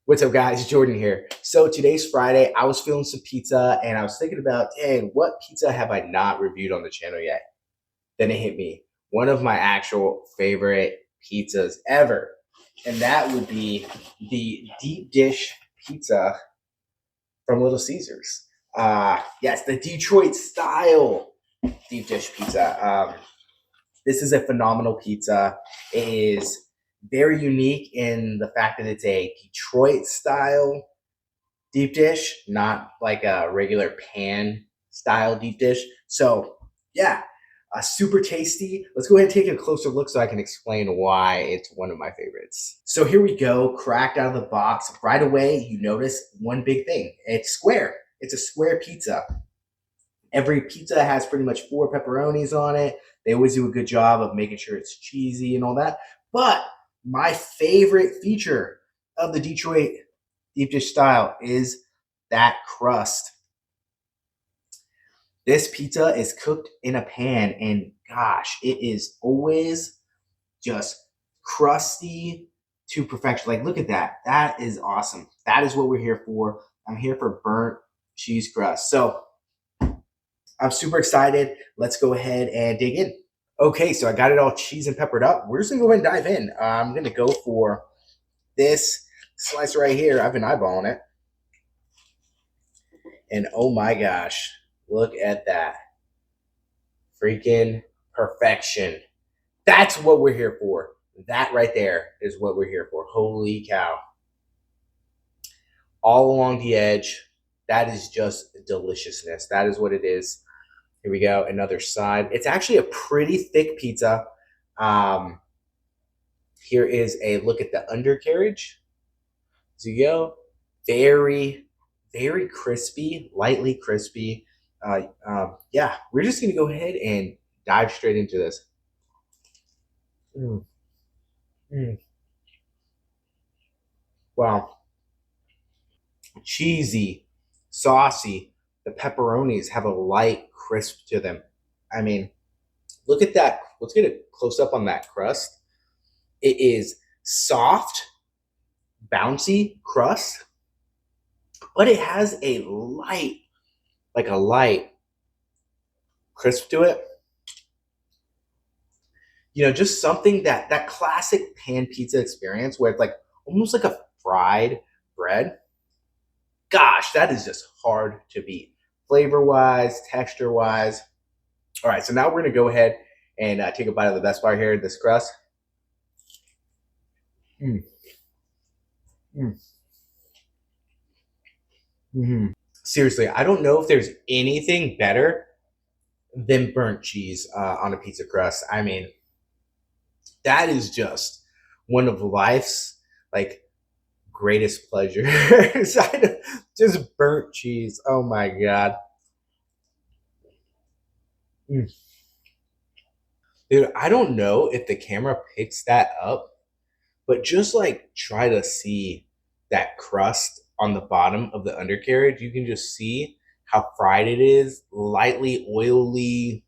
What's up, guys? Jordan here. So today's Friday. I was feeling some pizza and I was thinking about, dang, what pizza have I not reviewed on the channel yet? Then it hit me. One of my actual favorite pizzas ever. And that would be the deep dish pizza from Little Caesars. Yes, the Detroit style deep dish pizza. This is a phenomenal pizza. It is very unique in the fact that it's a Detroit style deep dish, not like a regular pan style deep dish. So, yeah, super tasty. Let's go ahead and take a closer look so I can explain why it's one of my favorites. So, here we go, cracked out of the box. Right away, you notice one big thing it's square. It's a square pizza. Every pizza has pretty much 4 pepperonis on it. They always do a good job of making sure it's cheesy and all that. But my favorite feature of the Detroit deep dish style is that crust. This pizza is cooked in a pan, and gosh, it is always just crusty to perfection. Like, look at that. That is awesome. That is what we're here for. I'm here for burnt cheese crust. So, I'm super excited. Let's go ahead and dig in. Okay, so I got it all cheese and peppered up. We're just gonna go ahead and dive in. I'm gonna go for this slice right here. I've been eyeballing it. And oh my gosh, look at that. Freaking perfection. That's what we're here for. That right there is what we're here for. Holy cow. All along the edge. That is just deliciousness. That is what it is. Here we go, another side. It's actually a pretty thick pizza. Here is a look at the undercarriage. So you go, very, very crispy, lightly crispy. Yeah, we're just gonna go ahead and dive straight into this. Mm, mm. Wow, cheesy, saucy. The pepperonis have a light crisp to them. I mean, look at that. Let's get a close up on that crust. It is soft, bouncy crust, but it has a light, like a light crisp to it. You know, just something that classic pan pizza experience where it's like almost like a fried bread. Gosh, that is just hard to beat. Flavor wise, texture wise. All right, so now we're gonna go ahead and take a bite of the best part here, this crust. Mm, mm, mm. Seriously, I don't know if there's anything better than burnt cheese on a pizza crust. I mean, that is just one of life's like greatest pleasures. Just burnt cheese. Oh my god. Mm. Dude, I don't know if the camera picks that up, but just like try to see that crust on the bottom of the undercarriage. You can just see how fried it is, lightly oily,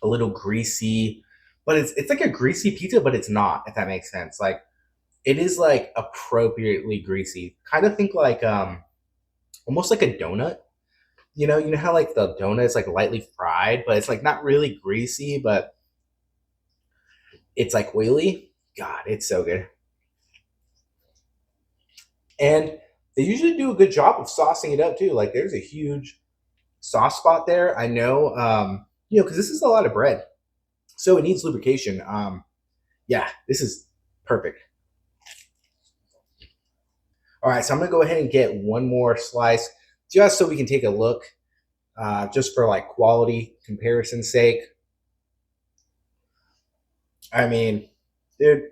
a little greasy, but it's like a greasy pizza, but it's not, if that makes sense. Like it is like appropriately greasy. Kind of think like almost like a donut. You know how like the donut is like lightly fried, but it's like not really greasy, but it's like oily. God, it's so good. And they usually do a good job of saucing it up too. Like there's a huge sauce spot there. I know, because this is a lot of bread, so it needs lubrication. Yeah, this is perfect. All right, so I'm gonna go ahead and get one more slice just so we can take a look, just for like quality comparison's sake. I mean, dude,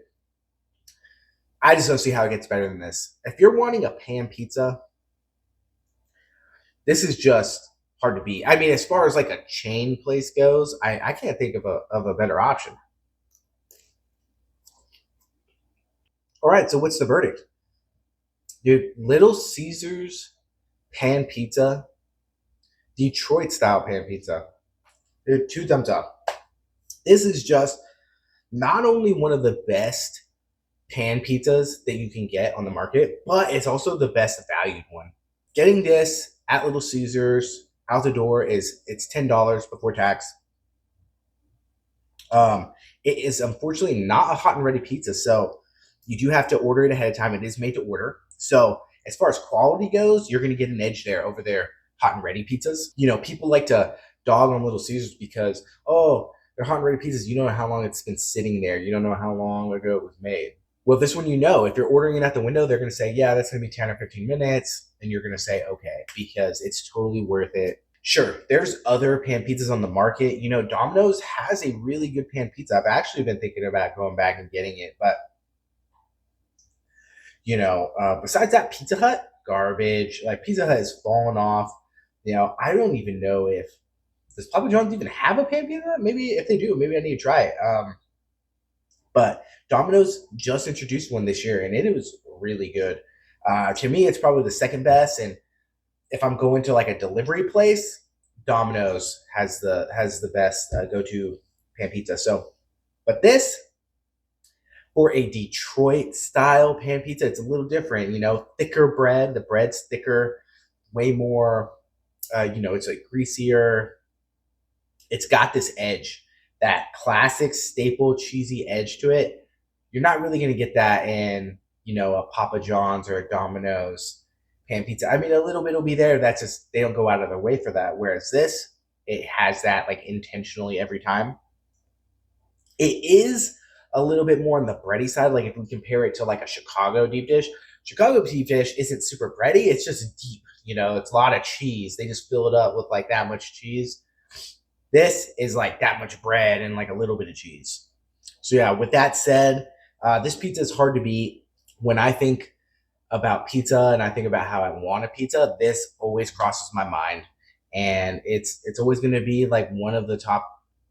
I just don't see how it gets better than this. If you're wanting a pan pizza, this is just hard to beat. I mean, as far as like a chain place goes, I can't think of a better option. All right, so what's the verdict? Dude, Little Caesars pan pizza, Detroit style pan pizza. Dude, 2 thumbs up. This is just not only one of the best pan pizzas that you can get on the market, but it's also the best valued one. Getting this at Little Caesars out the door it's $10 before tax. It is unfortunately not a hot and ready pizza, so you do have to order it ahead of time. It is made to order. So as far as quality goes, you're going to get an edge there over their hot and ready pizzas. You know, people like to dog on Little Caesars because, oh, they're hot and ready pizzas. You don't know how long it's been sitting there. You don't know how long ago it was made. Well, this one, you know, if you're ordering it at the window, they're going to say, yeah, that's going to be 10 or 15 minutes. And you're going to say, okay, because it's totally worth it. Sure, there's other pan pizzas on the market. You know, Domino's has a really good pan pizza. I've actually been thinking about going back and getting it, but you know, besides that, Pizza Hut garbage. Like Pizza Hut has fallen off. You know, I don't even know if does Papa John's even have a pan pizza. Maybe if they do, maybe I need to try it. But Domino's just introduced one this year, and it was really good. To me, it's probably the second best. And if I'm going to like a delivery place, Domino's has the best go to pan pizza. So, but this for a Detroit style pan pizza, it's a little different. You know, thicker bread. The bread's thicker, way more. You know, it's like greasier. It's got this edge, that classic staple cheesy edge to it. You're not really going to get that in, you know, a Papa John's or a Domino's pan pizza. I mean, a little bit will be there. That's just, they don't go out of their way for that. Whereas this, it has that like intentionally every time. It is a little bit more on the bready side. Like if we compare it to like a Chicago deep dish, Chicago deep dish isn't super bready. It's just deep. You know, it's a lot of cheese. They just fill it up with like that much cheese. This is like that much bread and like a little bit of cheese. So yeah, with that said, this pizza is hard to beat. When I think about pizza and I think about how I want a pizza, this always crosses my mind. And it's always going to be like one of the top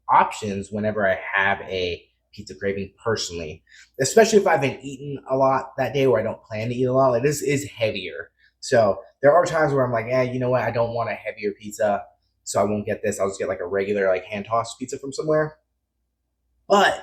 options whenever I have a pizza craving personally, especially if I've been eating a lot that day or I don't plan to eat a lot. Like this is heavier. So there are times where I'm like, you know what? I don't want a heavier pizza. So I won't get this. I'll just get like a regular like hand tossed pizza from somewhere. But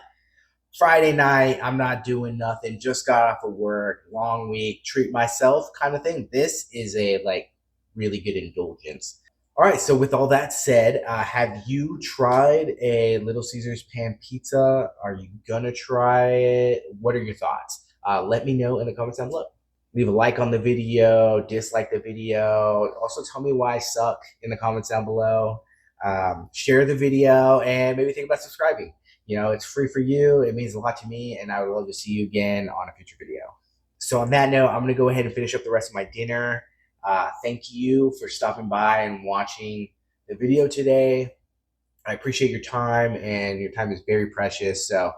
Friday night, I'm not doing nothing. Just got off of work, long week, treat myself kind of thing. This is a like really good indulgence. All right. So with all that said, have you tried a Little Caesars pan pizza? Are you gonna try it? What are your thoughts? Let me know in the comments down below. Leave a like on the video, dislike the video. Also tell me why I suck in the comments down below. Share the video and maybe think about subscribing. You know, it's free for you. It means a lot to me, and I would love to see you again on a future video. So on that note, I'm going to go ahead and finish up the rest of my dinner. Thank you for stopping by and watching the video today. I appreciate your time, and your time is very precious. So,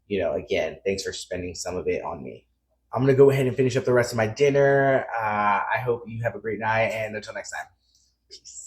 you know, again, thanks for spending some of it on me. I'm going to go ahead and finish up the rest of my dinner. I hope you have a great night, and until next time, peace.